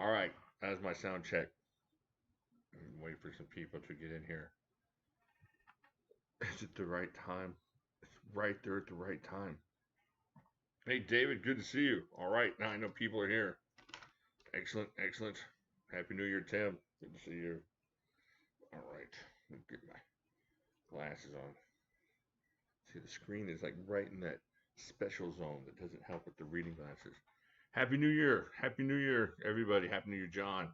All right, that's my sound check. Wait for some people to get in here. Is it the right time? It's right there at the right time. Hey, David, good to see you. All right, now I know people are here. Excellent, excellent. Happy New Year, Tim. Good to see you. All right, let me get my glasses on. See, the screen is like right in that special zone that doesn't help with the reading glasses. Happy New Year. Happy New Year, everybody. Happy New Year, John.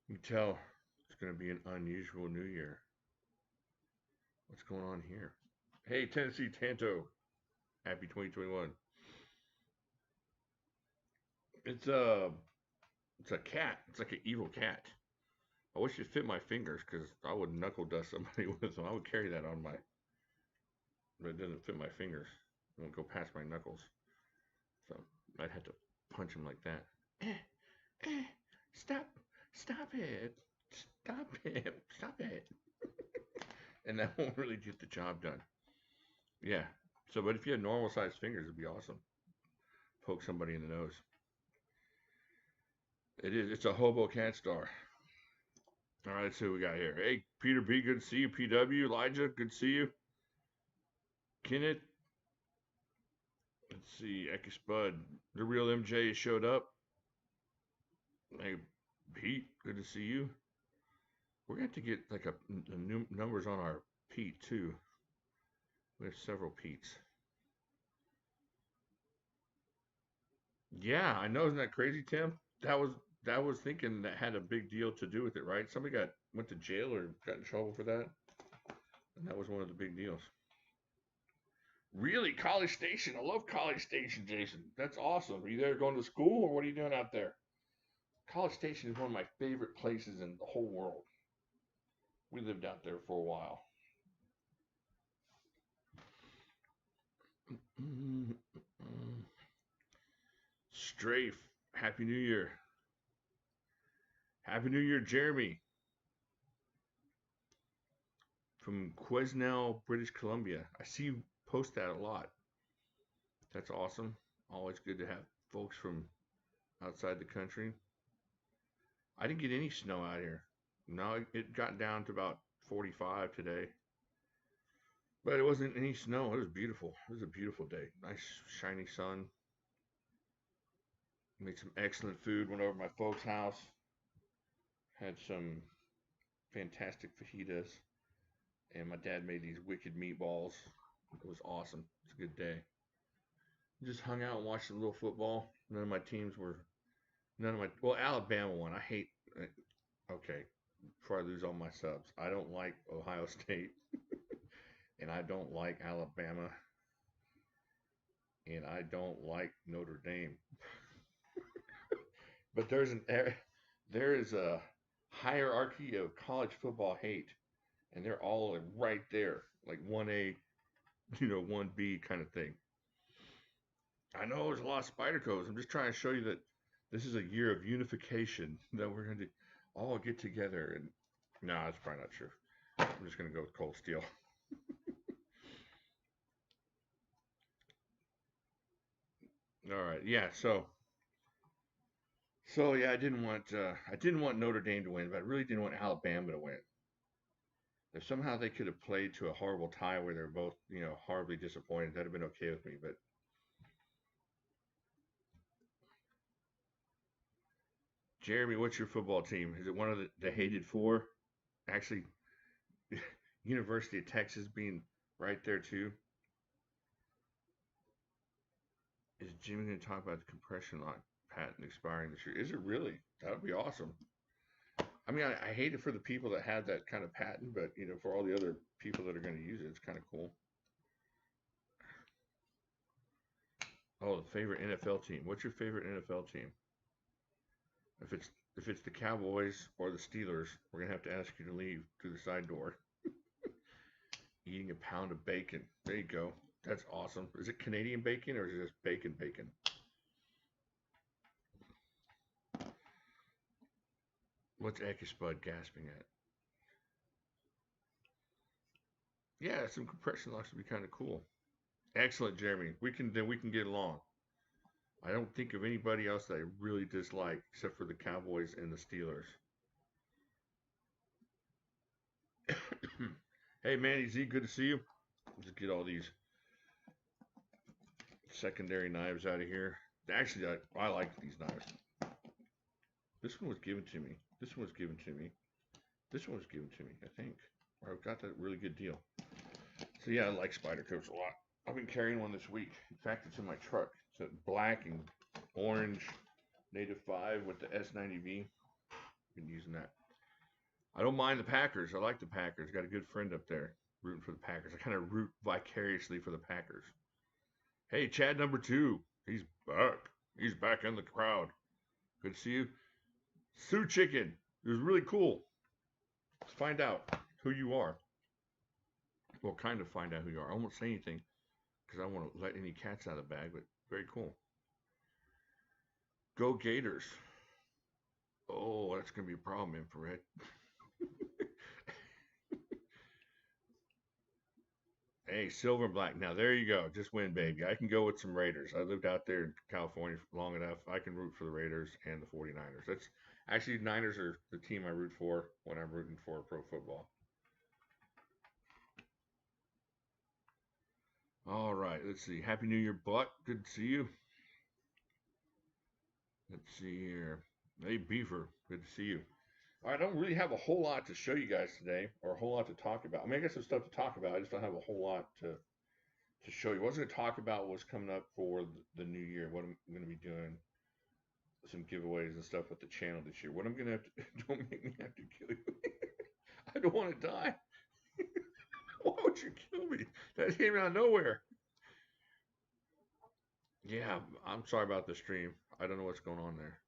You can tell it's going to be an unusual New Year. What's going on here? Hey, Tennessee Tanto. Happy 2021. It's a it's a cat. It's like an evil cat. I wish it fit my fingers because I would knuckle dust somebody with them. I would carry that on my, but it doesn't fit my fingers. It won't go past my knuckles. So I'd have to punch him like that. Stop, stop it, stop it, stop it. And that won't really get the job done. Yeah. So, but if you had normal sized fingers, it'd be awesome. Poke somebody in the nose. It is. It's a hobo cat star. All right, let's see what we got here. Hey, Peter B, good to see you. PW, Elijah, good to see you. Kenneth, let's see. Ecky Spud, the real MJ showed up. Hey, Pete, good to see you. We're going to have to get like a new numbers on our Pete too. We have several Pete's. Yeah, I know. Isn't that crazy, Tim? That was thinking that had a big deal to do with it, right? Somebody went to jail or got in trouble for that, and that was one of the big deals. Really, College Station. I love College Station, Jason. That's awesome. Are you there going to school, or what are you doing out there? College Station is one of my favorite places in the whole world. We lived out there for a while. Strafe. Happy New Year. Happy New Year, Jeremy. From Quesnel, British Columbia. I see you post that a lot. That's awesome. Always good to have folks from outside the country. I didn't get any snow out here. No, it got down to about 45 today. But it wasn't any snow. It was beautiful. It was a beautiful day. Nice shiny sun. Made some excellent food. Went over to my folks' house. Had some fantastic fajitas. And my dad made these wicked meatballs. It was awesome. It's a good day. Just hung out and watched a little football. Well, Alabama won. I hate, okay, before I lose all my subs, I don't like Ohio State and I don't like Alabama and I don't like Notre Dame. But there is a hierarchy of college football hate, and they're all right there, like 1A, 1B kind of thing. I know there's a lot of Spydercos. I'm just trying to show you that this is a year of unification, that we're going to all get together. And no, that's probably not true. I'm just going to go with Cold Steel. All right, yeah. So yeah, I didn't want Notre Dame to win, but I really didn't want Alabama to win. If somehow they could have played to a horrible tie where they're both, horribly disappointed, that'd have been okay with me. But Jeremy, what's your football team? Is it one of the hated four? Actually, University of Texas being right there too. Is Jimmy going to talk about the compression lock patent expiring this year? Is it really? That would be awesome. I mean, I hate it for the people that have that kind of patent, but for all the other people that are going to use it, it's kind of cool. Oh, the favorite NFL team. What's your favorite NFL team? If it's the Cowboys or the Steelers, we're gonna have to ask you to leave through the side door. Eating a pound of bacon. There you go. That's awesome. Is it Canadian bacon or is it just bacon bacon? What's Spud gasping at? Yeah, some compression locks would be kind of cool. Excellent, Jeremy. We can get along. I don't think of anybody else that I really dislike except for the Cowboys and the Steelers. Hey, Manny Z, good to see you. Let's get all these secondary knives out of here. Actually, I like these knives. This one was given to me. This one was given to me. This one was given to me, I think. Or I got that really good deal. So yeah, I like Spider Coats a lot. I've been carrying one this week. In fact, it's in my truck. It's a black and orange Native 5 with the S90V. Been using that. I don't mind the Packers. I like the Packers. Got a good friend up there rooting for the Packers. I kind of root vicariously for the Packers. Hey, Chad number 2. He's back. He's back in the crowd. Good to see you. Sue Chicken. It was really cool. Let's find out who you are. Well, kind of find out who you are. I won't say anything because I don't want to let any cats out of the bag, but very cool. Go Gators. Oh, that's going to be a problem, Infrared. Hey, silver and black. Now, there you go. Just win, baby. I can go with some Raiders. I lived out there in California long enough. I can root for the Raiders and the 49ers. That's actually, Niners are the team I root for when I'm rooting for pro football. All right, let's see. Happy New Year, Buck. Good to see you. Let's see here. Hey, Beaver. Good to see you. I don't really have a whole lot to show you guys today, or a whole lot to talk about. I mean, I got some stuff to talk about. I just don't have a whole lot to show you. What I was going to talk about what's coming up for the new year. What I'm going to be doing, some giveaways and stuff with the channel this year. What I'm going to have to don't make me have to kill you. I don't want to die. Why would you kill me? That came out of nowhere. Yeah, I'm sorry about the stream. I don't know what's going on there.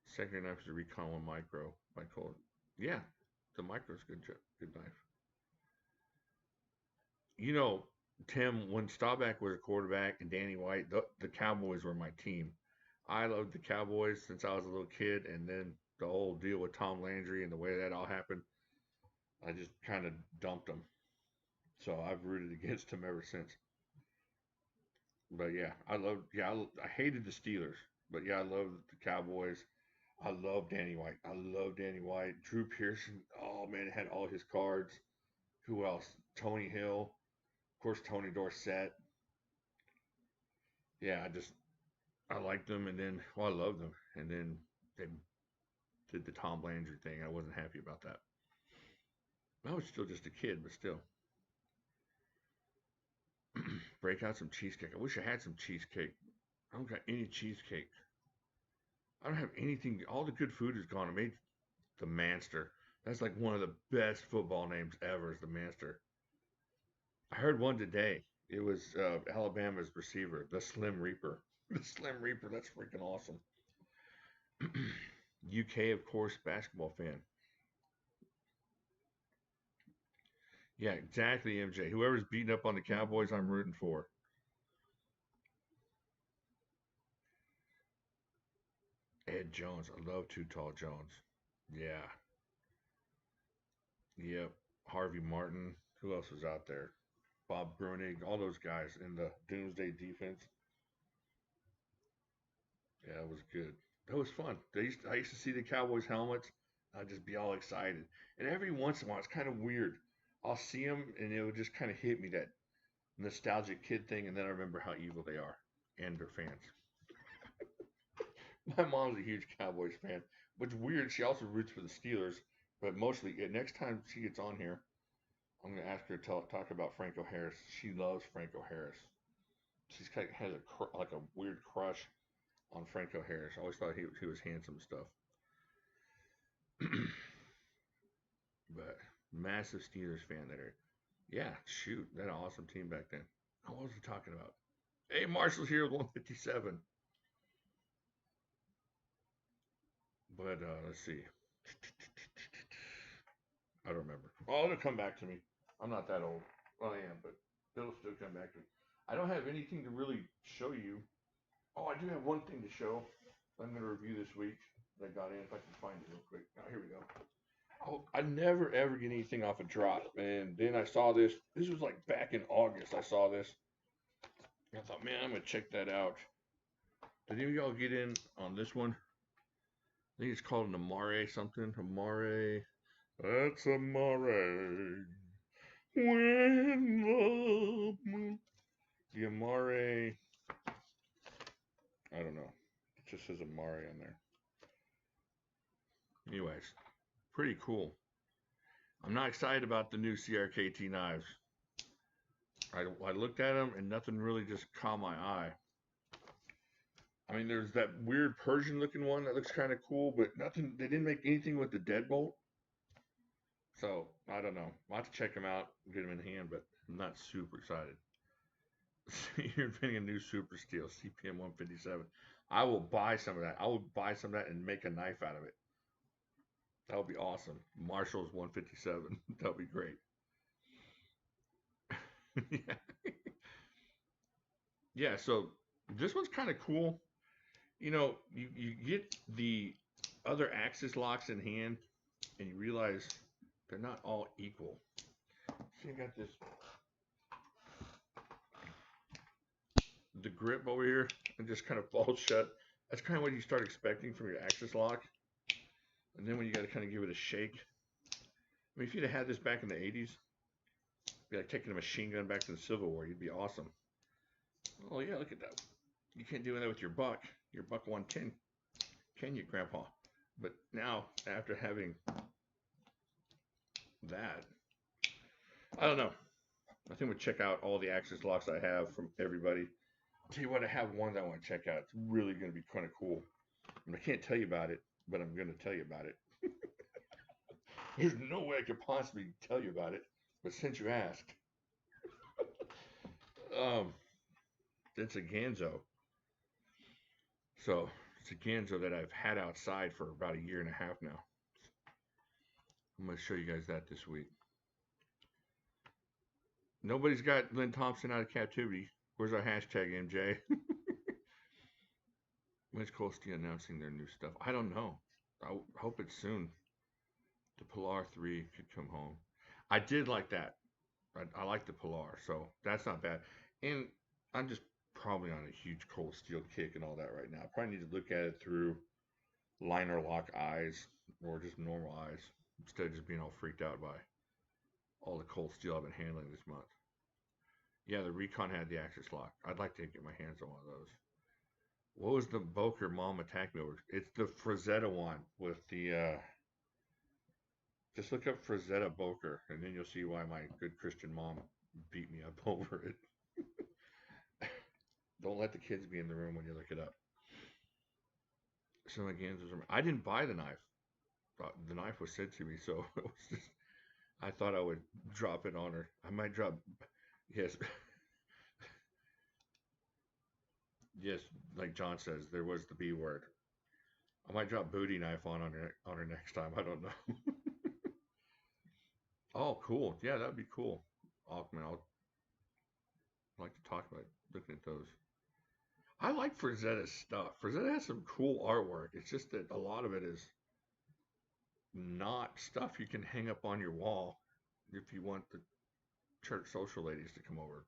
Secondary knife is a Recon 1 Micro. I call it. Yeah, the Micro's good knife. You know, Tim, when Staubach was a quarterback and Danny White, the Cowboys were my team. I loved the Cowboys since I was a little kid, and then the whole deal with Tom Landry and the way that all happened, I just kind of dumped them. So I've rooted against them ever since. But yeah, I hated the Steelers, but yeah, I love the Cowboys. I love Danny White. I love Danny White. Drew Pearson. Oh man, had all his cards. Who else? Tony Hill. Of course, Tony Dorsett. Yeah, I liked them, and then I loved them, and then they did the Tom Landry thing. I wasn't happy about that. I was still just a kid, but still. Break out some cheesecake. I wish I had some cheesecake. I don't got any cheesecake. I don't have anything. All the good food is gone. I made the Manster. That's like one of the best football names ever. Is the Manster. I heard one today. It was Alabama's receiver, the Slim Reaper. The Slim Reaper. That's freaking awesome. UK, of course, basketball fan. Yeah, exactly, MJ. Whoever's beating up on the Cowboys, I'm rooting for. Ed Jones. I love Too Tall Jones. Yeah. Yep. Harvey Martin. Who else was out there? Bob Brunig. All those guys in the Doomsday defense. Yeah, it was good. That was fun. I used to see the Cowboys helmets. I'd just be all excited. And every once in a while, it's kind of weird. I'll see them, and it would just kind of hit me that nostalgic kid thing, and then I remember how evil they are and their fans. My mom's a huge Cowboys fan, which is weird. She also roots for the Steelers, but mostly next time she gets on here, I'm gonna ask her to talk about Franco Harris. She loves Franco Harris. She's kind of has like a weird crush on Franco Harris. I always thought he was handsome stuff. But massive Steelers fan there. Yeah, shoot, that awesome team back then. What was he talking about? Hey, Marshall's here with 157. But let's see. I don't remember. Oh, it'll come back to me. I'm not that old. Well, I am, but it'll still come back to me. I don't have anything to really show you. Oh, I do have one thing to show. I'm going to review this week that got in. If I can find it real quick. Oh, here we go. Oh, I never ever get anything off a drop. And then I saw this. This was like back in August. I saw this. I thought, man, I'm going to check that out. Did any of y'all get in on this one? I think it's called an Amare something. Amare. That's Amare. When the moon. The Amare. I don't know. It just says Amare on there. Anyways, pretty cool. I'm not excited about the new CRKT knives. I looked at them and nothing really just caught my eye. I mean, there's that weird Persian looking one that looks kind of cool, but nothing. They didn't make anything with the deadbolt. So I don't know. I'll have to check them out, get them in hand, but I'm not super excited. You're inventing a new super steel, CPM 157. I will buy some of that. I will buy some of that and make a knife out of it. That would be awesome. Marshall's 157. That would be great. Yeah. Yeah, so this one's kind of cool. You know, you get the other axis locks in hand and you realize they're not all equal. See, I got this, the grip over here, and just kind of falls shut. That's kind of what you start expecting from your axis lock. And then when you got to kind of give it a shake. I mean, if you'd have had this back in the 80s, it'd be like taking a machine gun back to the Civil War. You'd be awesome. Oh, yeah, look at that. You can't do that with your buck 110, can you, Grandpa? But now, after having that, I don't know. I think we'll check out all the axis locks I have from everybody. I'll tell you what, I have one that I want to check out. It's really going to be kind of cool. I mean, I can't tell you about it, but I'm going to tell you about it. There's no way I could possibly tell you about it, but since you asked, it's a Ganzo. So it's a Ganzo that I've had outside for about a year and a half now. I'm going to show you guys that this week. Nobody's got Lynn Thompson out of captivity. Where's our hashtag, MJ? When's Cold Steel announcing their new stuff? I don't know. I hope it's soon. The Pilar 3 could come home. I did like that. I like the Pilar, so that's not bad. And I'm just probably on a huge Cold Steel kick and all that right now. I probably need to look at it through liner lock eyes or just normal eyes instead of just being all freaked out by all the Cold Steel I've been handling this month. Yeah, the Recon had the axis lock. I'd like to get my hands on one of those. What was the Boker Mom attack me over? It's the Frazetta one with the, just look up Frazetta Boker, and then you'll see why my good Christian mom beat me up over it. Don't let the kids be in the room when you look it up. So again, I didn't buy the knife. The knife was sent to me, so it was just, I thought I would drop it on her. I might drop, yes. Yes, like John says, there was the B word. I might drop booty knife on her next time. I don't know. Oh, cool. Yeah, that would be cool. I'll like to talk about looking at those. I like Frazetta's stuff. Frazetta has some cool artwork. It's just that a lot of it is not stuff you can hang up on your wall if you want the church social ladies to come over.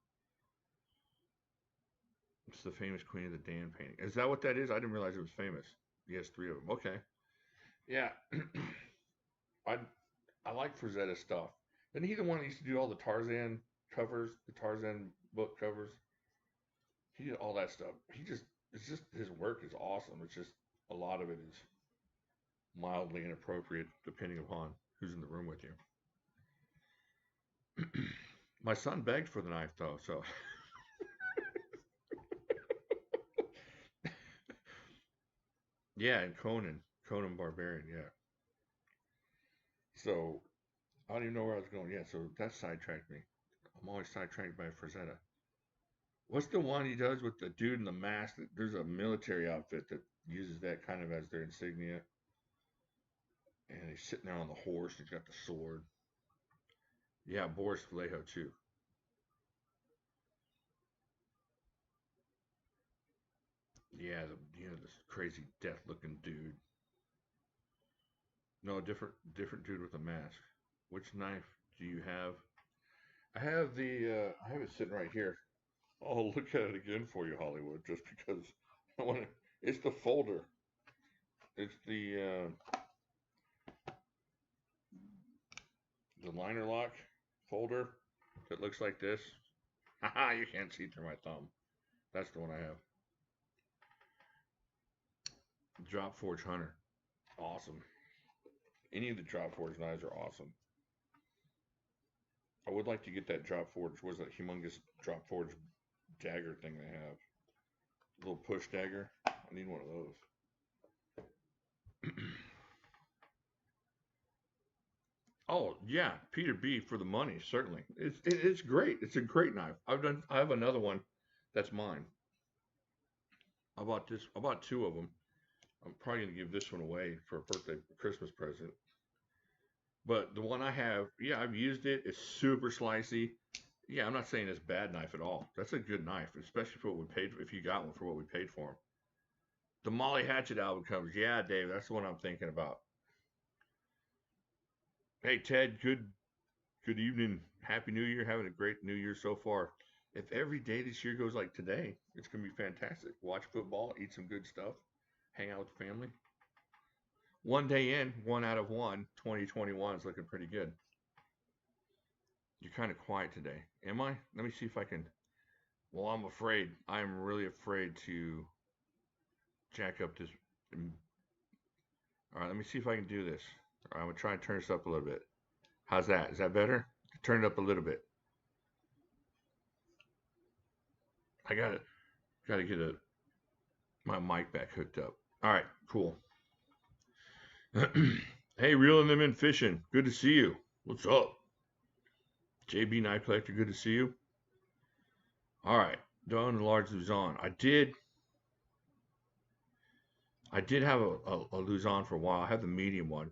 It's the famous Queen of the Dan painting. Is that what that is? I didn't realize it was famous. He has 3 of them. Okay. Yeah. I like Frazetta stuff. Isn't he the one that used to do all the Tarzan covers, the Tarzan book covers? He did all that stuff. It's just, his work is awesome. It's just, a lot of it is mildly inappropriate depending upon who's in the room with you. My son begged for the knife though, so. Yeah, and Conan Barbarian, yeah. So, I don't even know where I was going. Yeah, so that sidetracked me. I'm always sidetracked by Frazetta. What's the one he does with the dude in the mask? There's a military outfit that uses that kind of as their insignia. And he's sitting there on the horse. He's got the sword. Yeah, Boris Vallejo too. Yeah, this crazy death-looking dude. No, different dude with a mask. Which knife do you have? I have it sitting right here. I'll look at it again for you, Hollywood, just because I want to It's the folder. It's the liner lock folder that looks like this. Haha, you can't see through my thumb. That's the one I have. Drop Forge Hunter. Awesome. Any of the Drop Forge knives are awesome. I would like to get that Drop Forge. What's that humongous Drop Forge dagger thing they have? A little push dagger. I need one of those. Oh yeah, Peter B for the money, certainly. It's great. It's a great knife. I have another one that's mine. I bought this. I bought two of them. I'm probably gonna give this one away for a birthday Christmas present. But the one I have, yeah, I've used it. It's super slicey. Yeah, I'm not saying it's a bad knife at all. That's a good knife, especially for what we paid for, if you got one for what we paid for them. The Molly Hatchet album covers. Yeah, Dave, that's the one I'm thinking about. Hey Ted, good evening. Happy New Year. Having a great New Year so far. If every day this year goes like today, it's gonna be fantastic. Watch football, eat some good stuff, hang out with the family. One day in, 1 out of 1, 2021 is looking pretty good. You're kind of quiet today. Am I? Let me see if I can. Well, I'm afraid. I'm really afraid to jack up this. All right, let me see if I can do this. All right, I'm going to try and turn this up a little bit. How's that? Is that better? Turn it up a little bit. I got to get my mic back hooked up. All right, cool. Hey, reeling them in fishing. Good to see you. What's up? JB Knife Collector, good to see you. All right, don't enlarge Luzon. I did have a Luzon for a while. I have the medium one.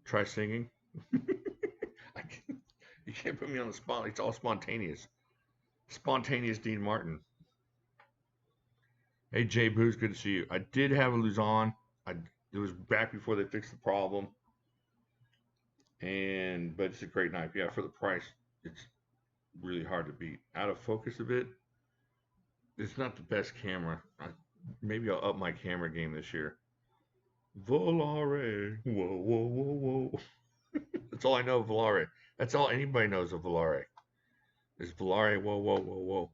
Try singing. You can't put me on the spot. It's all spontaneous. Spontaneous Dean Martin. Hey, Jay Booze, good to see you. I did have a Luzon. It was back before they fixed the problem. But it's a great knife. Yeah, for the price, it's really hard to beat. Out of focus a bit. It's not the best camera. Maybe I'll up my camera game this year. Volare. Whoa, whoa, whoa, whoa. That's all I know of Volare. That's all anybody knows of Volare. Is Volare. Whoa, whoa, whoa, whoa.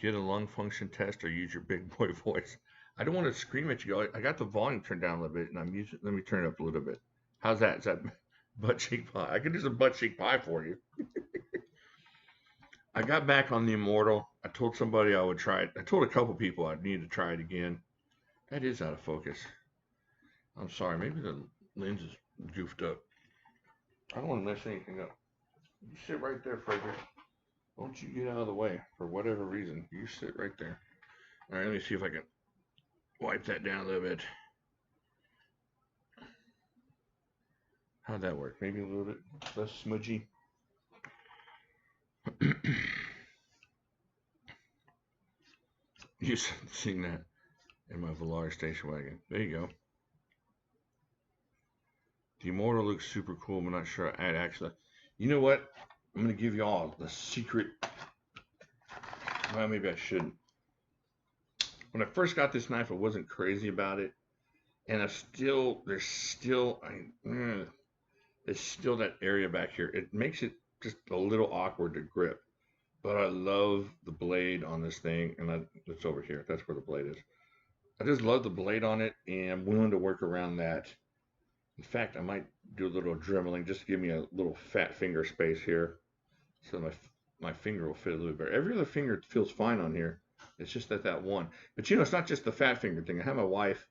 Get a lung function test or use your big boy voice. I don't want to scream at you. I got the volume turned down a little bit, and I'm using. Let me turn it up a little bit. How's that? Is that butt cheek pie? I could do some butt cheek pie for you. I got back on the Immortal. I told somebody I would try it. I told a couple people I'd need to try it again. That is out of focus. I'm sorry. Maybe the lens is goofed up. I don't want to mess anything up. You sit right there, Frederick. Don't you get out of the way for whatever reason. You sit right there. All right, let me see if I can wipe that down a little bit. How'd that work? Maybe a little bit less smudgy. You seen that in my Velar station wagon. There you go. The Immortal looks super cool. I'm not sure I'd actually. You know what? I'm going to give you all the secret. Well, maybe I shouldn't. When I first got this knife, I wasn't crazy about it. And there's still that area back here. It makes it just a little awkward to grip. But I love the blade on this thing. And it's over here. That's where the blade is. I just love the blade on it. And I'm willing to work around that. In fact, I might do a little dribbling just to give me a little fat finger space here. So my finger will fit a little better. Every other finger feels fine on here. It's just that one. But you know, it's not just the fat finger thing. I had my wife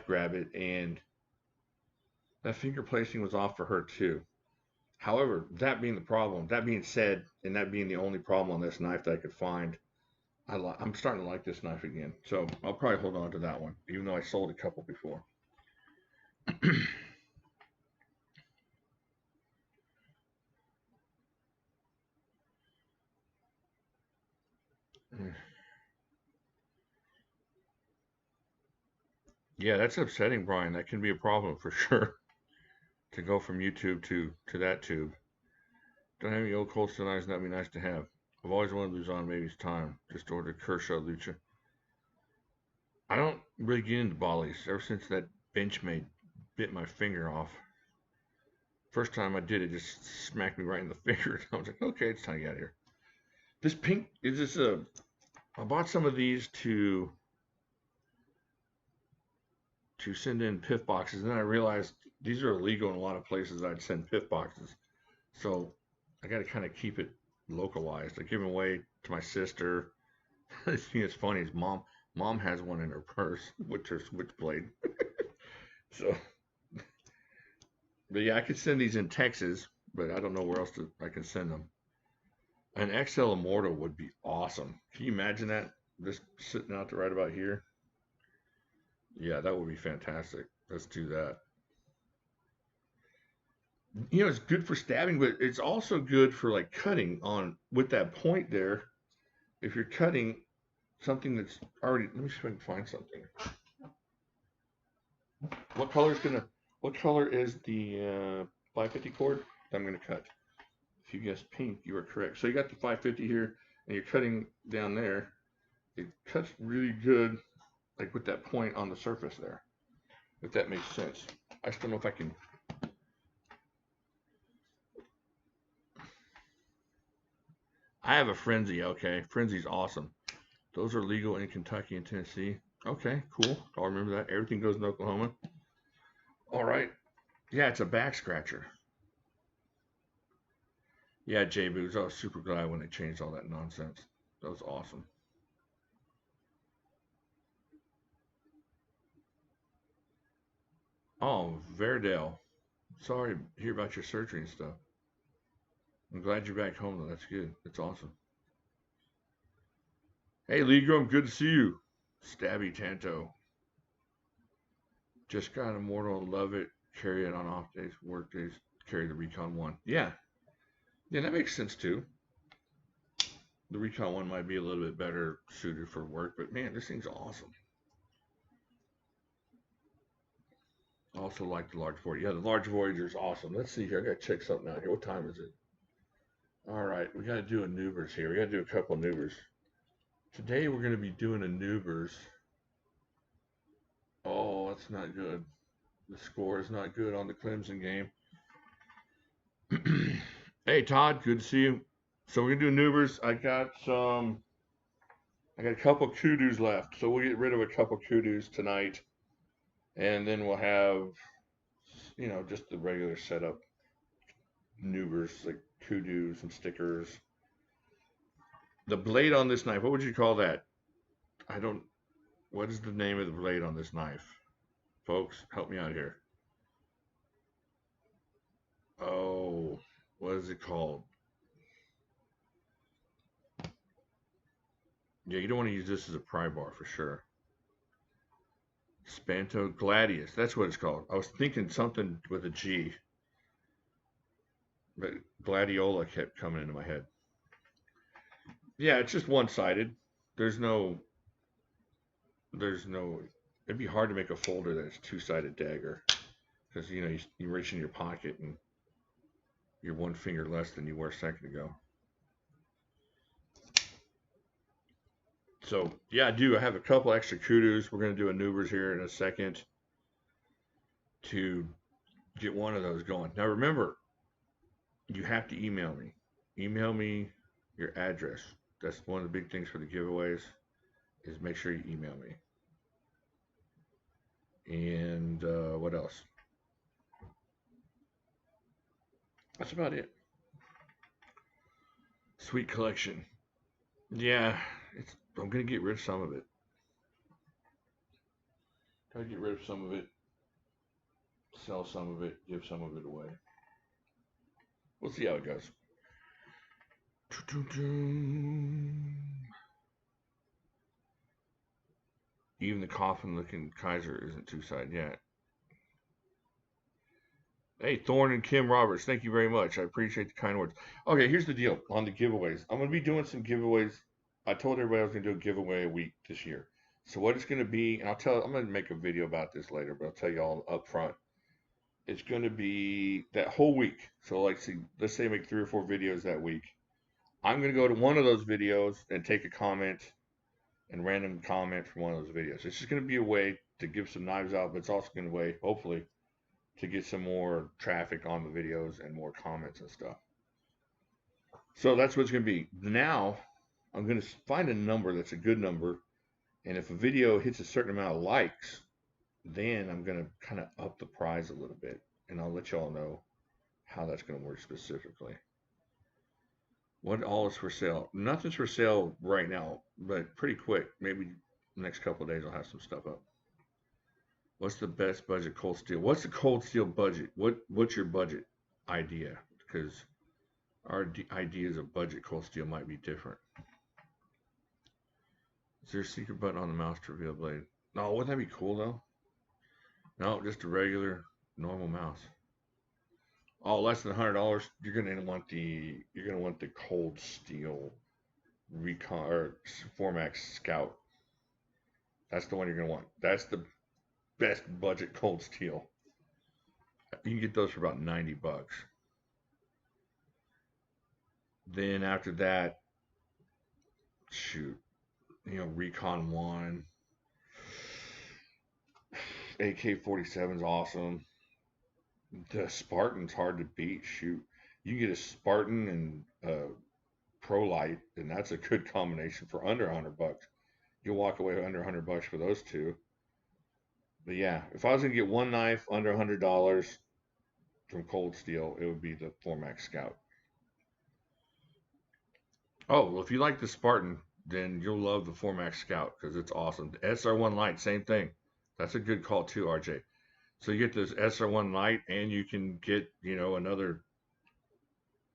grab it, and that finger placing was off for her too. However, that being the problem, that being said, and that being the only problem on this knife that I could find, I'm starting to like this knife again. So I'll probably hold on to that one, even though I sold a couple before. Yeah, that's upsetting, Brian. That can be a problem for sure. To go from YouTube to that tube. Don't have any old cold steel knives, that'd be nice to have. I've always wanted to lose on maybe it's time. Just ordered Kershaw Lucha. I don't really get into volleys ever since that Benchmade bit my finger off. First time I did it, just smacked me right in the finger. I was like, okay, it's time to get out of here. This pink is this a? I bought some of these to send in PIF boxes, and then I realized these are illegal in a lot of places. I'd send PIF boxes, so I got to kind of keep it localized. I give them away to my sister. The thing that's funny is mom has one in her purse with her switchblade. So, but yeah, I could send these in Texas, but I don't know where else I can send them. An XL Immortal would be awesome. Can you imagine that? Just sitting out there right about here. Yeah, that would be fantastic. Let's do that. You know, it's good for stabbing, but it's also good for like cutting on with that point there. If you're cutting something that's already, let me see if I can find something. What color is the 550 cord that I'm gonna cut? If you guessed pink, you are correct. So you got the 550 here, and you're cutting down there. It cuts really good, like with that point on the surface there. If that makes sense. I still don't know if I can. I have a Frenzy. Okay, Frenzy's awesome. Those are legal in Kentucky and Tennessee. Okay, cool. I'll remember that. Everything goes in Oklahoma. All right. Yeah, it's a back scratcher. Yeah, J Booz. I was super glad when they changed all that nonsense. That was awesome. Oh, Verdale. Sorry to hear about your surgery and stuff. I'm glad you're back home though. That's good. That's awesome. Hey, Legrom, good to see you. Stabby Tanto. Just got Immortal. Love it. Carry it on off days, work days. Carry the Recon 1. Yeah. Yeah, that makes sense too. The Recon 1 might be a little bit better suited for work, but man, this thing's awesome. Also like the large Voyager. Yeah, the large Voyager is awesome. Let's see here. I gotta check something out here. What time is it? All right, we gotta do a Nuberers here. We gotta do a couple of Nuberers. Today we're gonna be doing a Nuberers. Oh, that's not good. The score is not good on the Clemson game. Hey Todd, good to see you. So we're gonna do Nuberers. I got a couple Kudus left, so we'll get rid of a couple Kudus tonight, and then we'll have, just the regular setup Nuberers like Kudu, some stickers. The blade on this knife, what would you call that? I don't. What is the name of the blade on this knife, folks? Help me out here. Oh, what is it called? Yeah, you don't want to use this as a pry bar for sure. Spanto Gladius, that's what it's called. I was thinking something with a G, but Gladiola kept coming into my head. Yeah, it's just one-sided. There's no. It'd be hard to make a folder that's two-sided dagger, because you reach in your pocket and you're one finger less than you were a second ago. So yeah, I do. I have a couple extra Kudus. We're gonna do a Nuberers here in a second to get one of those going. Now remember, you have to email me. Email me your address. That's one of the big things for the giveaways. Is make sure you email me. And what else? That's about it. Sweet collection. Yeah, I'm gonna get rid of some of it. Gotta get rid of some of it. Sell some of it. Give some of it away. We'll see how it goes. Even the coffin-looking Kaiser isn't two-sided yet. Hey, Thorne and Kim Roberts, thank you very much. I appreciate the kind words. Okay, here's the deal on the giveaways. I'm going to be doing some giveaways. I told everybody I was going to do a giveaway a week this year. So what it's going to be, and I'm going to make a video about this later, but I'll tell you all up front. It's going to be that whole week. So let's say I make 3 or 4 videos that week. I'm going to go to one of those videos and take a comment and random comment from one of those videos. It's just going to be a way to give some knives out, but it's also going to way, hopefully, to get some more traffic on the videos and more comments and stuff. So that's what it's going to be. Now, I'm going to find a number that's a good number, and if a video hits a certain amount of likes, then I'm going to kind of up the prize a little bit, and I'll let y'all know how that's going to work specifically. What all is for sale? Nothing's for sale right now, but pretty quick. Maybe next couple of days I'll have some stuff up. What's the best budget cold steel? What's the cold steel budget? What's your budget idea? Because our ideas of budget cold steel might be different. Is there a secret button on the mouse to reveal blade? No, wouldn't that be cool though? No, just a regular normal mouse. Oh, less than $100. You're gonna want the cold steel Recon or Formax Scout. That's the one you're gonna want. That's the best budget cold steel. You can get those for about $90. Then after that, shoot, Recon 1, AK-47 is awesome. The Spartan's hard to beat. Shoot, you can get a Spartan and Pro Light, and that's a good combination for under $100. You'll walk away under $100 for those two. But yeah, if I was gonna get one knife under $100 from Cold Steel, it would be the Formax Scout. Oh, well, if you like the Spartan, then you'll love the Formax Scout because it's awesome. The SR1 Light, same thing. That's a good call too, RJ. So you get this SR1 Light, and you can get, another,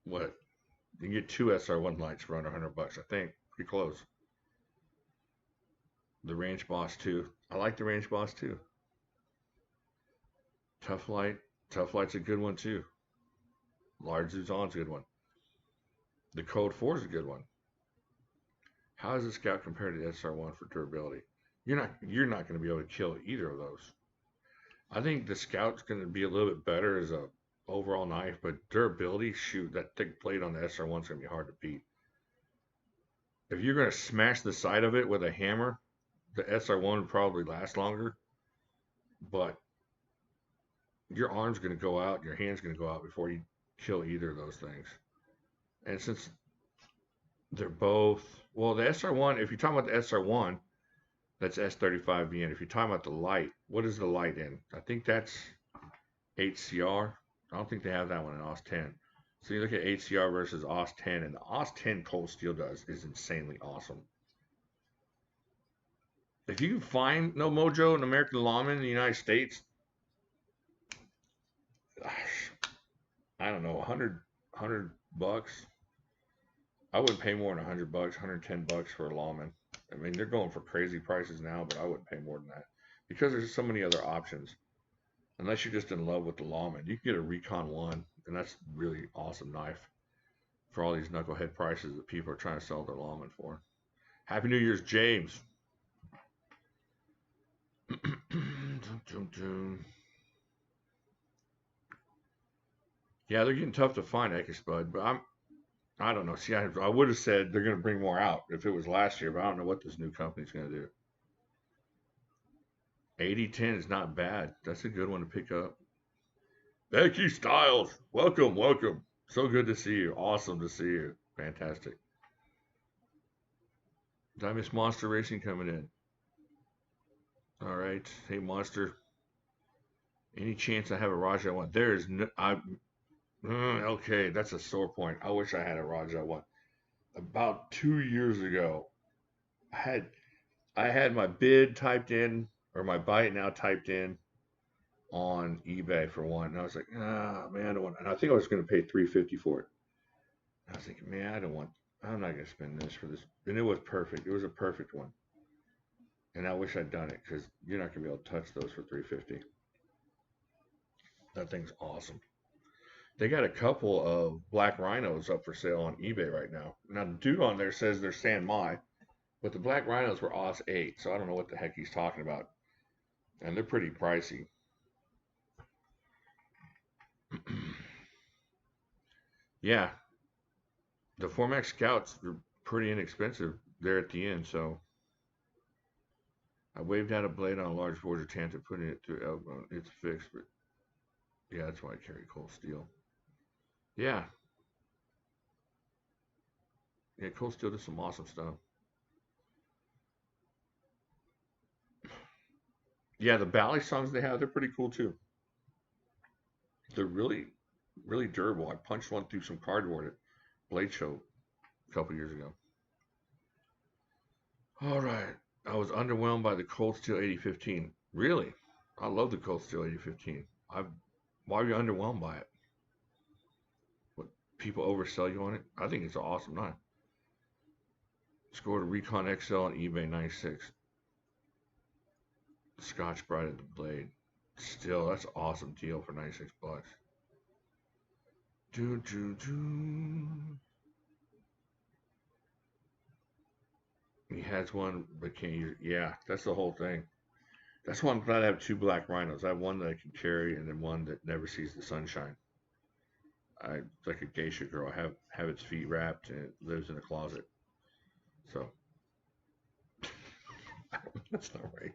what? You can get two SR1 Lights for under $100, I think. Pretty close. The Range Boss 2. I like the Range Boss 2. Tough Light's a good one too. Large Zuzan's a good one. The Code 4 is a good one. How does the Scout compare to the SR1 for durability? You're not going to be able to kill either of those. I think the Scout's going to be a little bit better as a overall knife, but durability, shoot, that thick blade on the SR1 is going to be hard to beat. If you're going to smash the side of it with a hammer, the SR1 would probably last longer, but your arm's going to go out, your hand's going to go out before you kill either of those things. And since they're both, well, the SR1, if you're talking about the SR1, that's S35VN. If you're talking about the light, what is the light in? I think that's HCR. I don't think they have that one in OS 10. So you look at HCR versus OS 10, and the OS 10 Cold Steel is insanely awesome. If you can find No Mojo and American Lawman in the United States, I don't know, 100 bucks. I wouldn't pay more than 100 bucks, 110 bucks for a Lawman. I mean, they're going for crazy prices now, but I wouldn't pay more than that because there's so many other options. Unless you're just in love with the Lawman, you can get a Recon 1, and that's a really awesome knife for all these knucklehead prices that people are trying to sell their Lawman for. Happy New Year's, James. Yeah, they're getting tough to find, Ekespud, but I don't know. See, I would have said they're going to bring more out if it was last year, but I don't know what this new company's going to do. 8010 is not bad. That's a good one to pick up. Becky Styles, welcome. So good to see you. Awesome to see you. Fantastic. Did I miss Monster Racing coming in? All right. Hey, Monster. Any chance I have a Raja 1? There is no... okay, that's a sore point. I wish I had a Raja 1. About 2 years ago, I had my bid typed in, or my buy it now typed in on eBay for one. And I was like, man, I don't want. And I think I was going to pay $350 for it. And I was thinking, man, I'm not going to spend this for this. And it was perfect. It was a perfect one. And I wish I'd done it because you're not going to be able to touch those for $350. That thing's awesome. They got a couple of Black Rhinos up for sale on eBay right now. Now, the dude on there says they're San Mai, but the Black Rhinos were OS 8, so I don't know what the heck he's talking about. And they're pretty pricey. Yeah. The Formax Scouts are pretty inexpensive there at the end, so I waved out a blade on a large border tantum, putting it through elbow. It's fixed, but yeah, that's why I carry cold steel. Yeah. Yeah, cold steel does some awesome stuff. Yeah, the Bally songs they have, they're pretty cool too. They're really, really durable. I punched one through some cardboard at Blade Show a couple years ago. All right. I was underwhelmed by the Cold Steel 8015. Really? I love the Cold Steel 8015. Why are you underwhelmed by it? What, people oversell you on it? I think it's an awesome knife. Scored a Recon XL on eBay 96. Scotch Brite at the blade. Still, that's an awesome deal for 96 bucks. Do, do, do. He has one, but can't use it. Yeah, that's the whole thing. That's why I'm glad I have two black rhinos. I have one that I can carry, and then one that never sees the sunshine. It's like a geisha girl. I have its feet wrapped, and it lives in a closet. So that's not right.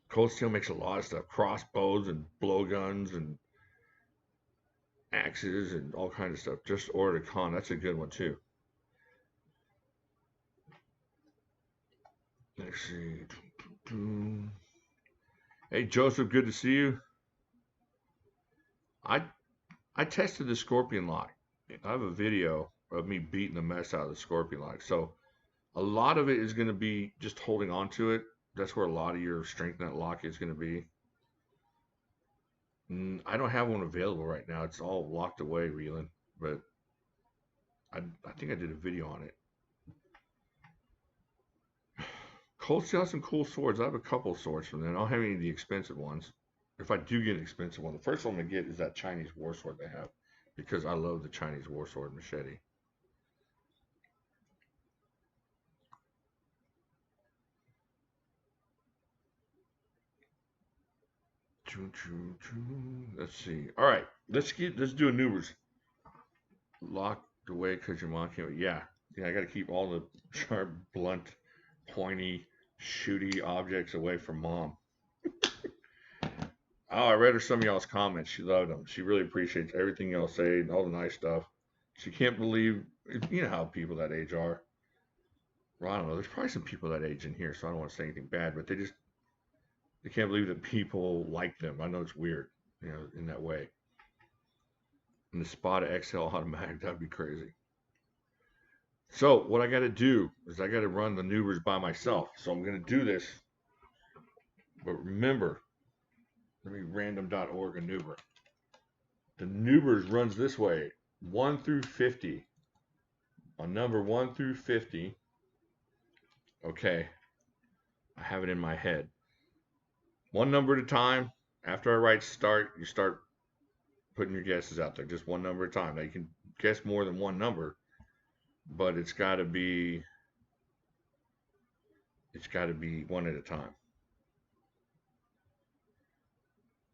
Cold Steel makes a lot of stuff: crossbows and blowguns and axes and all kinds of stuff. Just ordered a con. That's a good one too. Let's see. Hey Joseph, good to see you. I I tested the Scorpion lock. I have a video of me beating the mess out of the Scorpion lock. So a lot of it is going to be just holding on to it. That's where a lot of your strength in that lock is going to be. I don't have one available right now. It's all locked away, Reelan. But I think I did a video on it. Cold Steel has some cool swords. I have a couple swords from them. I don't have any of the expensive ones. If I do get an expensive one, the first one I'm going to get is that Chinese war sword they have. Because I love the Chinese war sword machete. Let's see. All right, let's do a Nuberers. Locked away because your mom can't. Yeah, I got to keep all the sharp, blunt, pointy, shooty objects away from mom. Oh, I read her some of y'all's comments. She loved them. She really appreciates everything y'all say and all the nice stuff. She can't believe, you know how people that age are. Well, I don't know. There's probably some people that age in here, so I don't want to say anything bad, but they can't believe that people like them. I know it's weird, in that way. And the spot of XL automatic, that'd be crazy. So what I got to do is I got to run the Nuberers by myself. So I'm going to do this. But remember, let me random.org a Nuber. The Nuberers runs this way, 1 through 50. On number 1 through 50, okay, I have it in my head. One number at a time. After I write start, you start putting your guesses out there. Just one number at a time. Now you can guess more than one number, but it's got to be one at a time.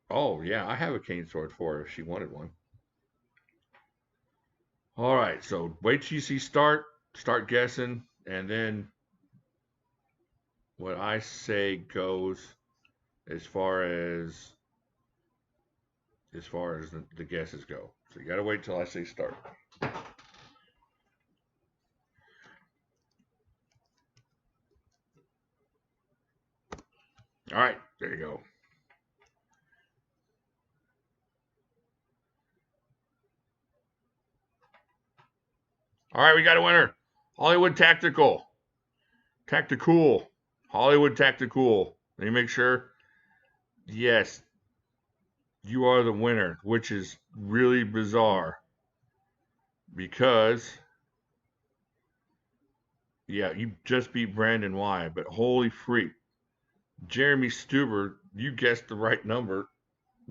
Oh yeah, I have a cane sword for her if she wanted one. All right, so wait till you see start guessing, and then what I say goes as far as the guesses go. So you got to wait till I say start. All right, there you go. All right, we got a winner. Hollywood Tactical. Hollywood Tactical. Let me make sure. Yes, you are the winner, which is really bizarre because, yeah, you just beat Brandon Y, but holy freak. Jeremy Stuber, you guessed the right number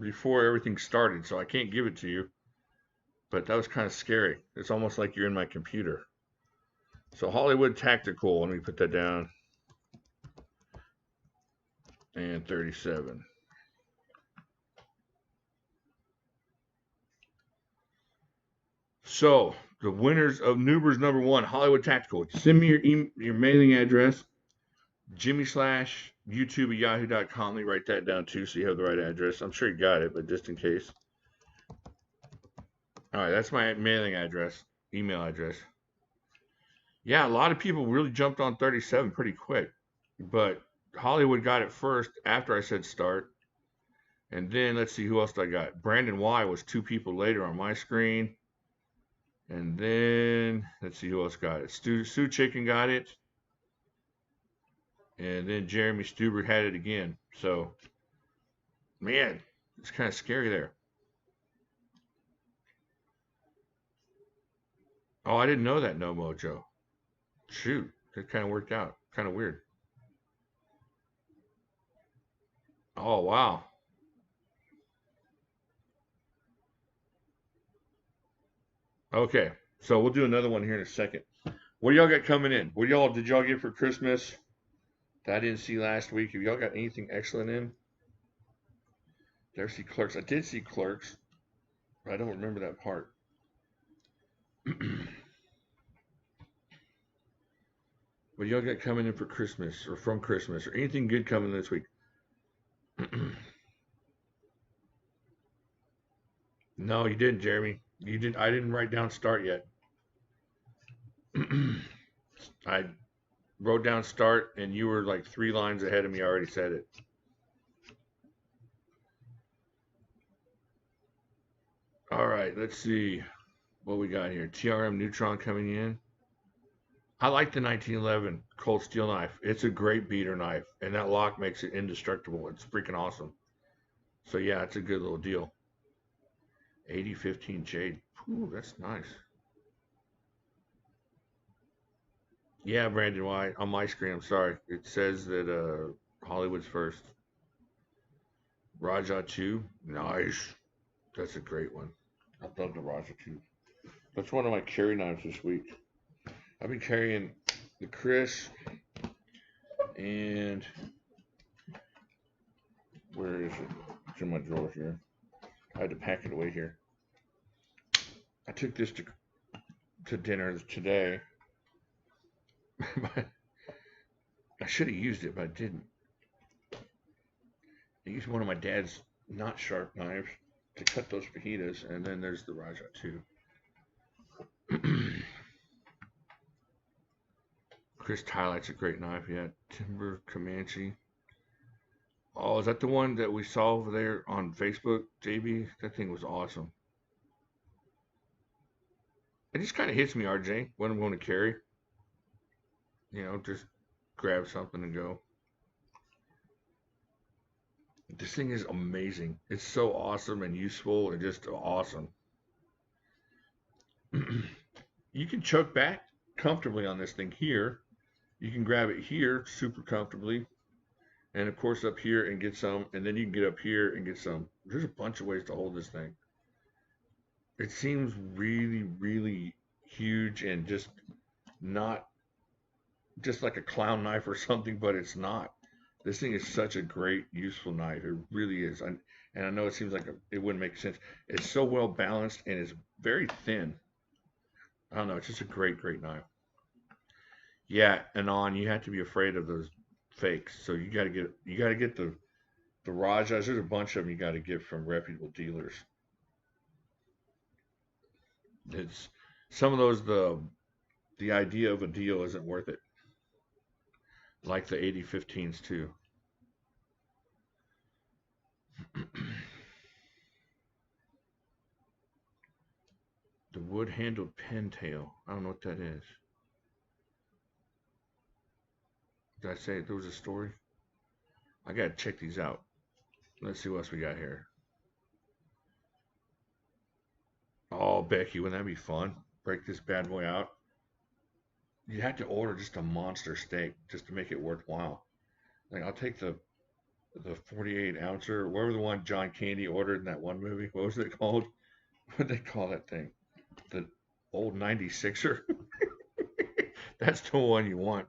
before everything started, so I can't give it to you. But that was kind of scary. It's almost like you're in my computer. So Hollywood Tactical, let me put that down. And 37. So the winners of Nuberers #1, Hollywood Tactical. Send me your mailing address, jimislashyoutube at yahoo.com. Let me write that down too so you have the right address. I'm sure you got it, but just in case. All right, that's my mailing address, email address. Yeah, a lot of people really jumped on 37 pretty quick, but Hollywood got it first after I said start. And then let's see who else I got. Brandon Y was 2 people later on my screen. And then let's see who else got it. Sue Chicken got it. And then Jeremy Stuber had it again. So, man, it's kind of scary there. Oh, I didn't know that, No Mojo. Shoot, that kind of worked out. Kind of weird. Oh, wow. Okay, so we'll do another one here in a second. What do y'all got coming in? What did y'all get for Christmas that I didn't see last week? Have y'all got anything excellent in? Did I ever see Clerks? I did see Clerks, but I don't remember that part. What y'all got coming in for Christmas or from Christmas or anything good coming this week? No, you didn't, Jeremy. You didn't. I didn't write down start yet. I wrote down start, and you were like 3 lines ahead of me. I already said it. All right, let's see what we got here. TRM Neutron coming in. I like the 1911 cold steel knife. It's a great beater knife, and that lock makes it indestructible. It's freaking awesome. So yeah, it's a good little deal. 8015 Jade. Ooh, that's nice. Yeah, Brandon White on my screen. I'm sorry. It says that Hollywood's first. Raja 2. Nice. That's a great one. I love the Raja 2. That's one of my carry knives this week. I've been carrying the Chris and where is it? It's in my drawer here. I had to pack it away here. I took this to dinner today. I should have used it, but I didn't. I used one of my dad's not sharp knives to cut those fajitas, and then there's the Raja 2. Chris Tylight's a great knife, yeah. Timber Comanche. Oh, is that the one that we saw over there on Facebook, JB? That thing was awesome. It just kind of hits me, RJ, when I'm going to carry. You know, just grab something and go. This thing is amazing. It's so awesome and useful and just awesome. You can choke back comfortably on this thing here. You can grab it here super comfortably. And of course up here and get some. And then you can get up here and get some. There's a bunch of ways to hold this thing. It seems really, really huge and just not just like a clown knife or something, but it's not. This thing is such a great, useful knife. It really is. And I know it seems like it wouldn't make sense. It's so well balanced and it's very thin. I don't know. It's just a great, great knife. Yeah, and you have to be afraid of those fakes. So you got to get the Rajas. There's a bunch of them you got to get from reputable dealers. It's some of those the idea of a deal isn't worth it. Like the 8015s too. The wood-handled pintail. I don't know what that is. Did I say there was a story? I gotta check these out. Let's see what else we got here. Oh, Becky, wouldn't that be fun? Break this bad boy out. You have to order just a monster steak just to make it worthwhile. Like I'll take the 48 ouncer, or whatever the one John Candy ordered in that one movie. What was it called? What did they call that thing? The old 96er. That's the one you want.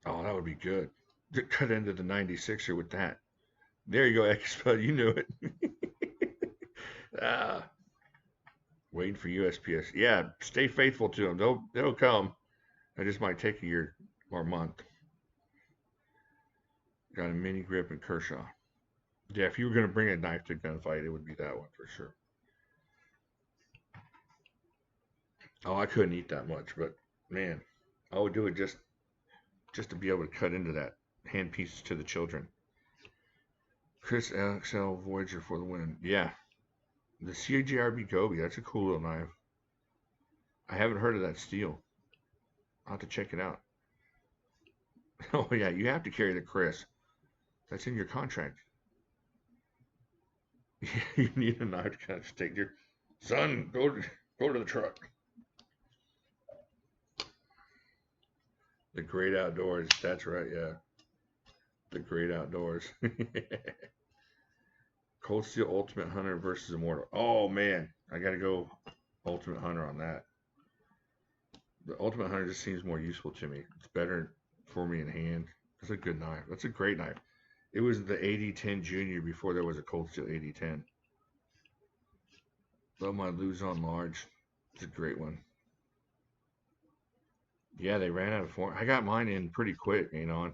Oh, that would be good. To cut into the 96er with that. There you go, Xpud. You knew it. Waiting for USPS. Yeah, stay faithful to them. They'll come. It just might take a year or a month. Got a mini grip in Kershaw. Yeah, if you were gonna bring a knife to a gunfight, it would be that one for sure. Oh, I couldn't eat that much, but man, I would do it just to be able to cut into that. Hand pieces to the children. Chris XL Voyager for the win. Yeah, the CGRB Gobi. That's a cool little knife. I haven't heard of that steel. I'll have to check it out. Oh yeah, you have to carry the Chris. That's in your contract. You need a knife to kind of take your son. Go to the truck. The great outdoors. That's right. Yeah, the great outdoors. Cold Steel Ultimate Hunter versus Immortal. Oh man, I gotta go Ultimate Hunter on that. The Ultimate Hunter just seems more useful to me. It's better for me in hand. That's a good knife. That's a great knife. It was the 8010 Junior before there was a Cold Steel 8010. Love my Luzon Large. It's a great one. Yeah, they ran out of form. I got mine in pretty quick, on.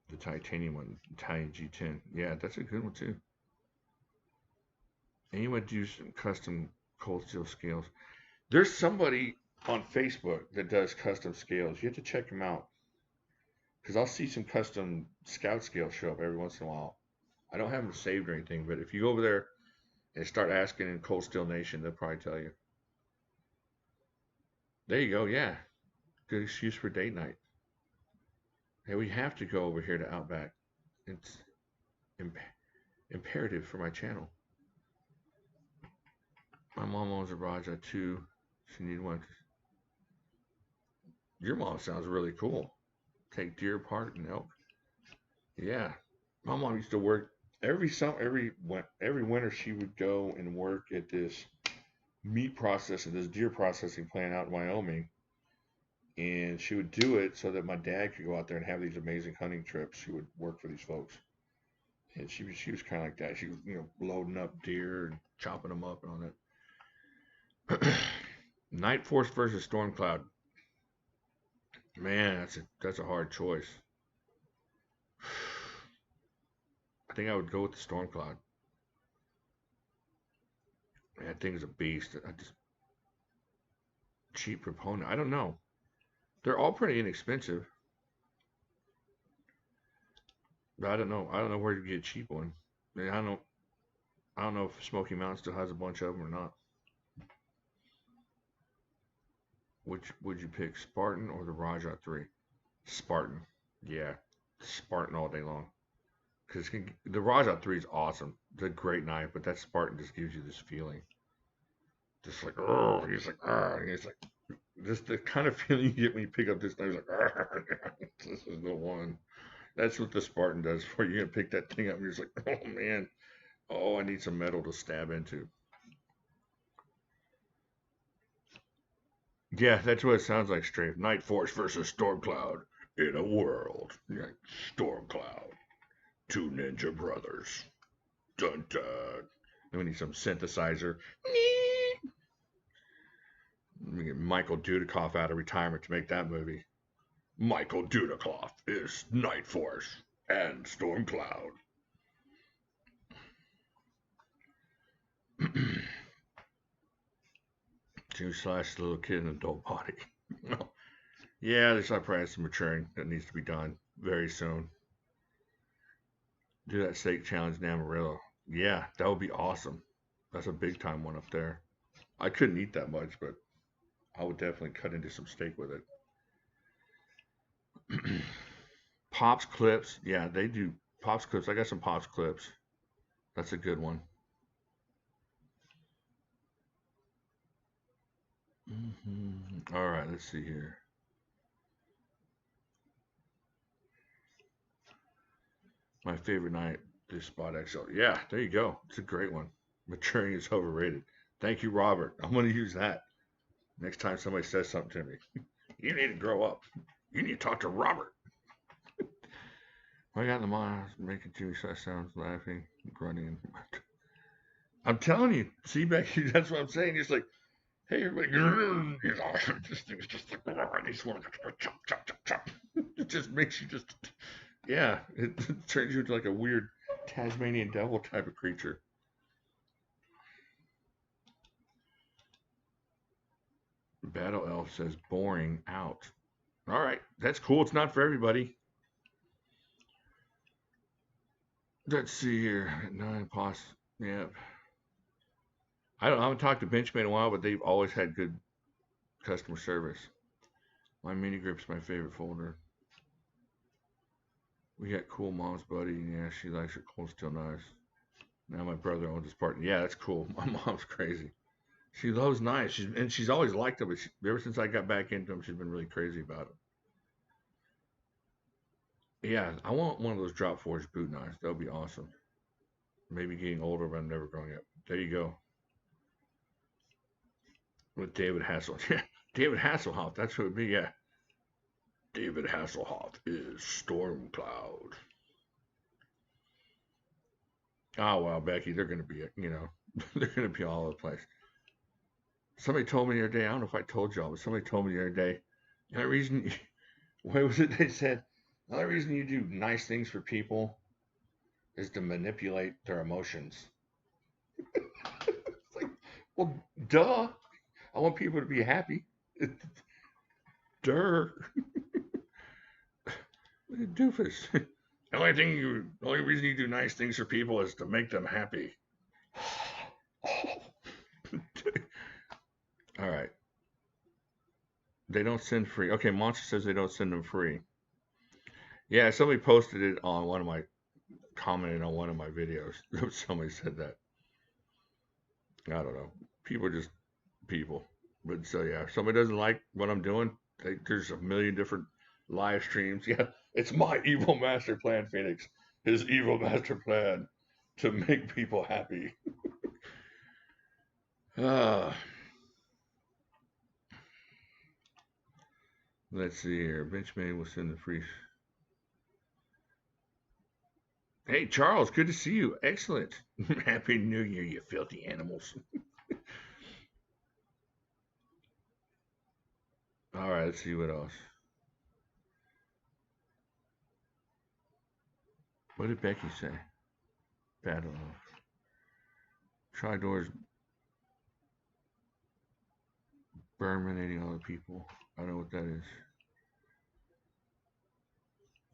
The titanium one, Italian G10. Yeah, that's a good one too. And you would do some custom cold steel scales. There's somebody on Facebook that does custom scales. You have to check them out because I'll see some custom scout scales show up every once in a while. I don't have them saved or anything, but if you go over there and start asking in Cold Steel Nation, they'll probably tell you. There you go. Yeah, good excuse for date night. Hey, we have to go over here to Outback. It's imperative for my channel. My mom owns a Raja too. She need one. Your mom sounds really cool. Take deer apart and elk. Yeah, my mom used to work every winter. She would go and work at this meat processing, this deer processing plant out in Wyoming, and she would do it so that my dad could go out there and have these amazing hunting trips. She would work for these folks, and she was kind of like that. She was loading up deer and chopping them up and all that. Night Force versus Stormcloud. Man, that's a hard choice. I think I would go with the Stormcloud. That thing is a beast. Cheap proponent. I don't know. They're all pretty inexpensive. But I don't know. I don't know where to get a cheap one. I mean, I don't know if Smoky Mountain still has a bunch of them or not. Which would you pick, Spartan or the Raja 3? Spartan. Yeah, Spartan all day long. Because the Raja 3 is awesome. It's a great knife, but that Spartan just gives you this feeling. Just like, oh, he's like, he's like, just the kind of feeling you get when you pick up this knife. Like, this is the one. That's what the Spartan does for you. You're going to pick that thing up and you're just like, oh man, oh, I need some metal to stab into. Yeah, that's what it sounds like, Strafe. Night Force versus Stormcloud in a world. Like, Stormcloud. Two ninja brothers. Dun dun. We need some synthesizer. Let me get Michael Dudikoff out of retirement to make that movie. Michael Dudikoff is Night Force and Stormcloud. Jimislash, little kid in an adult body. Yeah, there's probably some maturing that needs to be done very soon. Do that steak challenge in Amarillo. Yeah, that would be awesome. That's a big time one up there. I couldn't eat that much, but I would definitely cut into some steak with it. Pops clips. Yeah, they do Pops clips. I got some Pops clips. That's a good one. All right, let's see here. My favorite night is Spot XL. Yeah, there you go. It's a great one. Maturing is overrated. Thank you, Robert. I'm going to use that next time somebody says something to me. You need to grow up. You need to talk to Robert. I got in the mall, making Jimislash sounds, laughing, grunting. I'm telling you, see, Becky, that's what I'm saying. He's like, hey, everybody, this thing is just like, I just want to chop, chop, chop, chop. It just makes you just, yeah, it turns you into like a weird Tasmanian devil type of creature. Battle Elf says boring out. All right, that's cool. It's not for everybody. Let's see here. 9 pos. Yep. I haven't talked to Benchmade in a while, but they've always had good customer service. My mini grip's my favorite folder. We got cool mom's buddy. Yeah, she likes her cold steel knives. Now my brother owns his partner. Yeah, that's cool. My mom's crazy. She loves knives. She's always liked them, but ever since I got back into them, she's been really crazy about them. Yeah, I want one of those drop forged boot knives. That would be awesome. Maybe getting older, but I'm never growing up. There you go. With David Hasselhoff. Yeah, David Hasselhoff. That's who it would be. Yeah. David Hasselhoff is Stormcloud. Oh, well, Becky, they're going to be, they're going to be all over the place. Somebody told me the other day, I don't know if I told y'all, but somebody told me the other day, the only reason, what was it they said? The only reason you do nice things for people is to manipulate their emotions. It's like, well, duh. I want people to be happy. Duh. Doofus. The only reason you do nice things for people is to make them happy. All right. They don't send free. Okay, Monster says they don't send them free. Yeah, somebody posted it on commented on one of my videos. Somebody said that. I don't know. People are just people. But so yeah, if somebody doesn't like what I'm doing, there's a million different live streams. Yeah, it's my evil master plan, Phoenix. His evil master plan to make people happy. Let's see here. Benchman will send the free. Hey, Charles, good to see you. Excellent. Happy New Year, you filthy animals. All right, let's see what else. What did Becky say? Battle of. Tridor's burminating other people. I don't know what that is.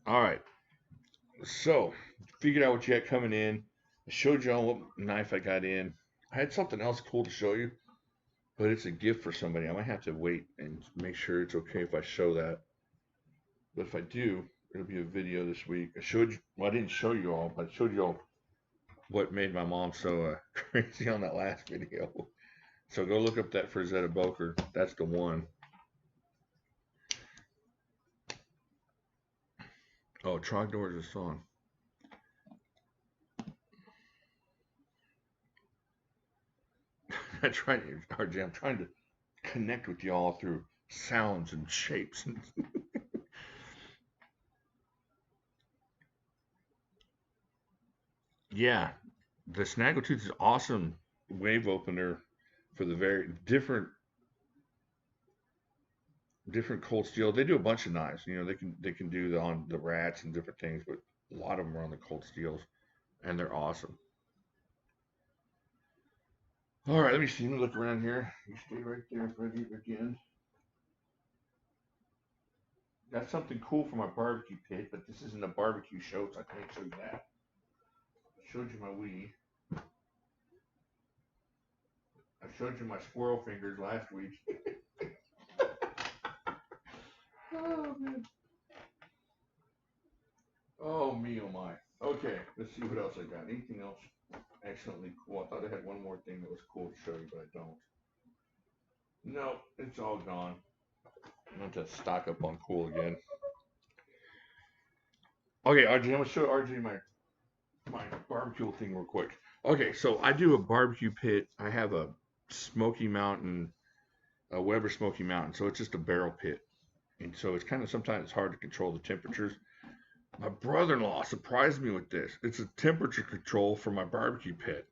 All right. So, figured out what you had coming in. I showed y'all what knife I got in. I had something else cool to show you, but it's a gift for somebody. I might have to wait and make sure it's okay if I show that. But if I do, it'll be a video this week. I didn't show you all, but I showed you all what made my mom so crazy on that last video. So go look up that Frazetta Boker. That's the one. Oh, Trogdor is a song. RJ, I'm trying to connect with y'all through sounds and shapes. Yeah, the Snaggletooth is awesome wave opener for the very different cold steel. They do a bunch of knives. They can do the rats and different things, but a lot of them are on the cold steels, and they're awesome. All right, let me see. Let me look around here. You stay right there if I leave again. Got something cool for my barbecue pit, but this isn't a barbecue show, so I can't show you that. I showed you my weed. I showed you my squirrel fingers last week. Oh, man. Oh, me, oh, my. Okay, let's see what else I got. Anything else excellently cool? I thought I had one more thing that was cool to show you, but I don't. No, it's all gone. I'm going to stock up on cool again. Okay, RJ, I'm going to show RJ my barbecue thing real quick. Okay, so I do a barbecue pit. I have a Smoky Mountain, a Weber Smoky Mountain. So it's just a barrel pit. And so it's kind of sometimes it's hard to control the temperatures. My brother-in-law surprised me with this. It's a temperature control for my barbecue pit.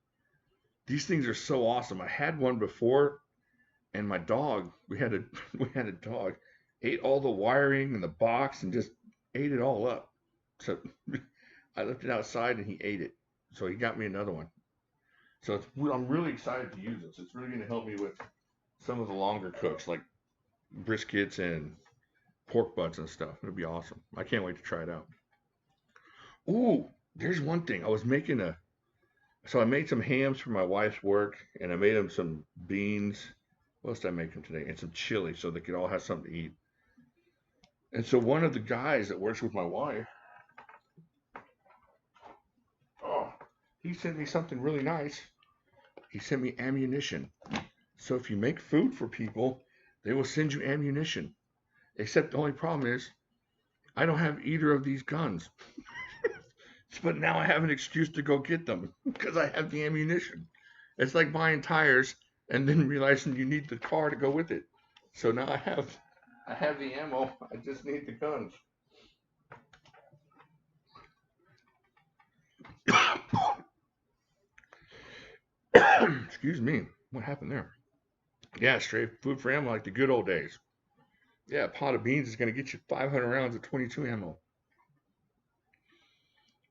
These things are so awesome. I had one before, and my dog, we had a we had a dog, ate all the wiring in the box and just ate it all up. So I left it outside and he ate it. So he got me another one. So I'm really excited to use this. It's really going to help me with some of the longer cooks like briskets and pork butts and stuff. It'll be awesome. I can't wait to try it out. Ooh, there's one thing. So I made some hams for my wife's work, and I made them some beans. What else did I make them today? And some chili, so they could all have something to eat. And so one of the guys that works with my wife, oh, he sent me something really nice. He sent me ammunition. So if you make food for people, they will send you ammunition. Except the only problem is, I don't have either of these guns. But now I have an excuse to go get them because I have the ammunition. It's like buying tires and then realizing you need the car to go with it. So now I have the ammo. I just need the guns. Excuse me. What happened there? Yeah, straight food for ammo like the good old days. Yeah, a pot of beans is going to get you 500 rounds of 22 ammo.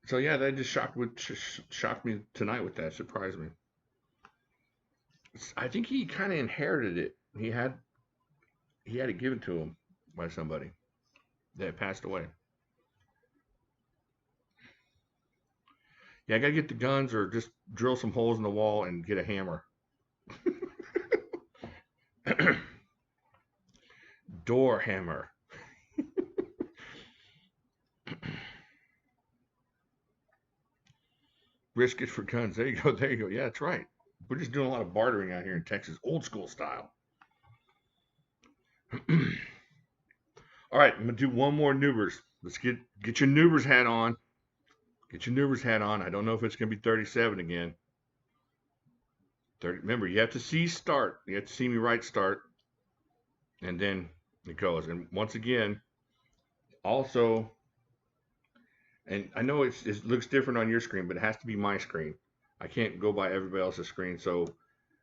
So yeah, that just shocked me tonight with that. Surprised me. I think he kind of inherited it. He had it given to him by somebody that passed away. Yeah, I gotta get the guns or just drill some holes in the wall and get a hammer. Door hammer. Brisket for guns. There you go. There you go. Yeah, that's right. We're just doing a lot of bartering out here in Texas, old school style. All right, I'm gonna do one more Nuberers. Let's get your Nuberers hat on. Get your Nuberers hat on. I don't know if it's gonna be 37 again. 30. Remember, you have to see start. You have to see me right start, and then it goes. And once again, also, and I know it looks different on your screen, but it has to be my screen. I can't go by everybody else's screen. So,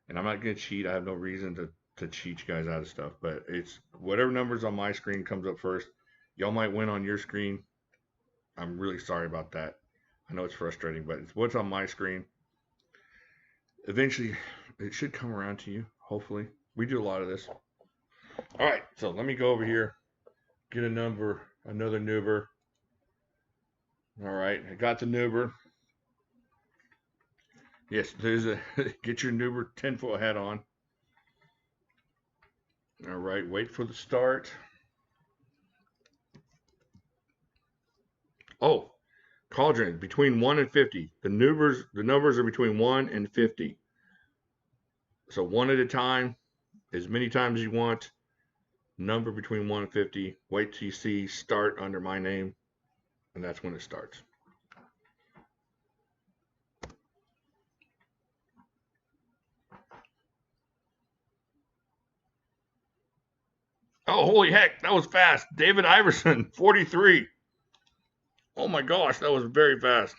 and I'm not gonna cheat. I have no reason to cheat you guys out of stuff. But it's whatever numbers on my screen comes up first. Y'all might win on your screen. I'm really sorry about that. I know it's frustrating, but it's what's on my screen. Eventually, it should come around to you. Hopefully, we do a lot of this. All right, so let me go over here, get a number, another Nuber. All right, I got the Nuber. Yes, there's a get your Nuber 10-foot hat on. All right, wait for the start. Oh, Cauldron, between 1 and 50. The numbers are between 1 and 50. So one at a time, as many times as you want. Number between 1 and 50. Wait till you see start under my name, and that's when it starts. Oh, holy heck, that was fast. David Iverson, 43. Oh my gosh, that was very fast.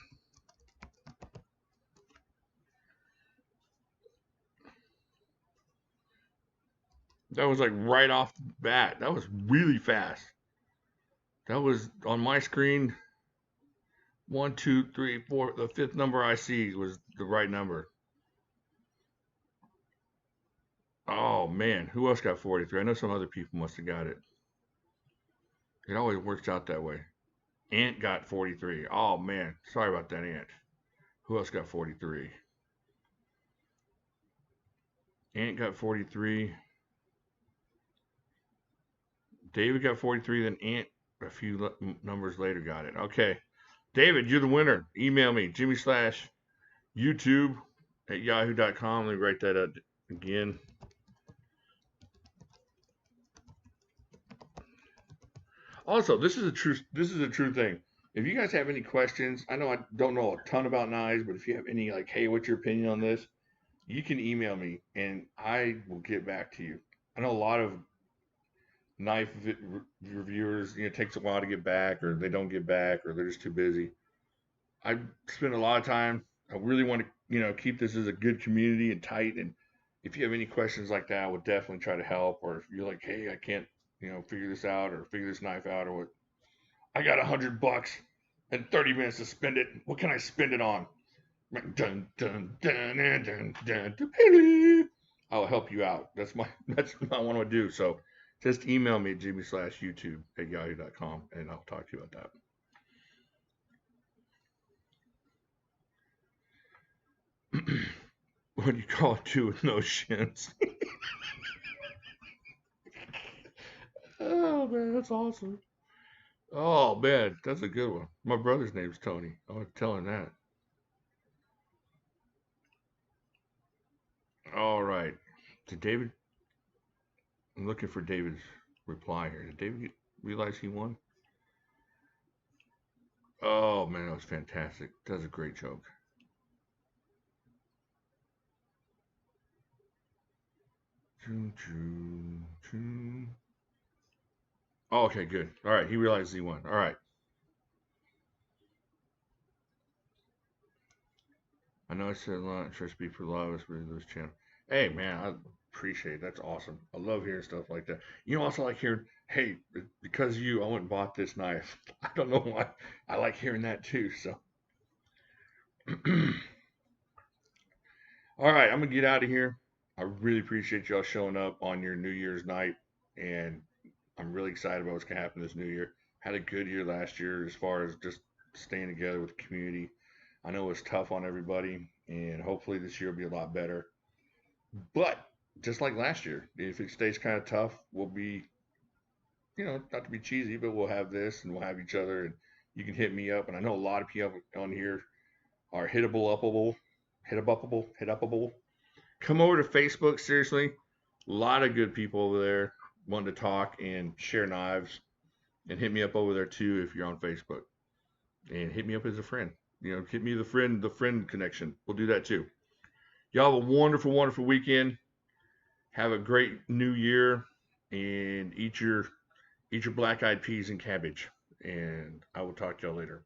That was like right off the bat. That was really fast. That was on my screen. 1, 2, 3, 4. The fifth number I see was the right number. Oh man, who else got 43? I know some other people must have got it. It always works out that way. Ant got 43. Oh man, sorry about that, Ant. Who else got 43? Ant got 43. David got 43. Then Ant, a few numbers later, got it. Okay, David, you're the winner. Email me, jimislashyoutube at yahoo.com. Let me write that up again. Also, this is a true thing. If you guys have any questions, I know I don't know a ton about knives, but if you have any like, hey, what's your opinion on this? You can email me and I will get back to you. I know a lot of knife reviewers, it takes a while to get back, or they don't get back, or they're just too busy. I spend a lot of time. I really want to, keep this as a good community and tight. And if you have any questions like that, I would definitely try to help. Or if you're like, hey, I can't, figure this out or figure this knife out, or what, I got $100 and 30 minutes to spend it. What can I spend it on? Dun dun dun dun dun dun. Dun. I'll help you out. That's what I want to do. So just email me at jimislashyoutube@yahoo.com and I'll talk to you about that. What do you call it, two with no shins? Oh man, that's awesome. Oh man, that's a good one. My brother's name's Tony. I was telling that. All right. Did David? I'm looking for David's reply here. Did David realize he won? Oh man, that was fantastic. That's a great joke. Choo, choo, choo. Oh, okay, good. All right, he realized he won. All right. I know I said a lot. Try to speak for a lot of us with this channel. Hey, man, I appreciate it. That's awesome. I love hearing stuff like that. Also like hearing, hey, because of you, I went and bought this knife. I don't know why. I like hearing that too. So, all right, I'm gonna get out of here. I really appreciate y'all showing up on your New Year's night, and I'm really excited about what's gonna happen this new year. Had a good year last year as far as just staying together with the community. I know it was tough on everybody, and hopefully this year will be a lot better. But just like last year, if it stays kind of tough, we'll be, not to be cheesy, but we'll have this and we'll have each other, and you can hit me up. And I know a lot of people on here are hit upable. Come over to Facebook, seriously. A lot of good people over there wanting to talk and share knives. And hit me up over there too if you're on Facebook. And hit me up as a friend. Hit me the friend connection. We'll do that too. Y'all have a wonderful, wonderful weekend. Have a great new year, and eat your black eyed peas and cabbage. And I will talk to y'all later.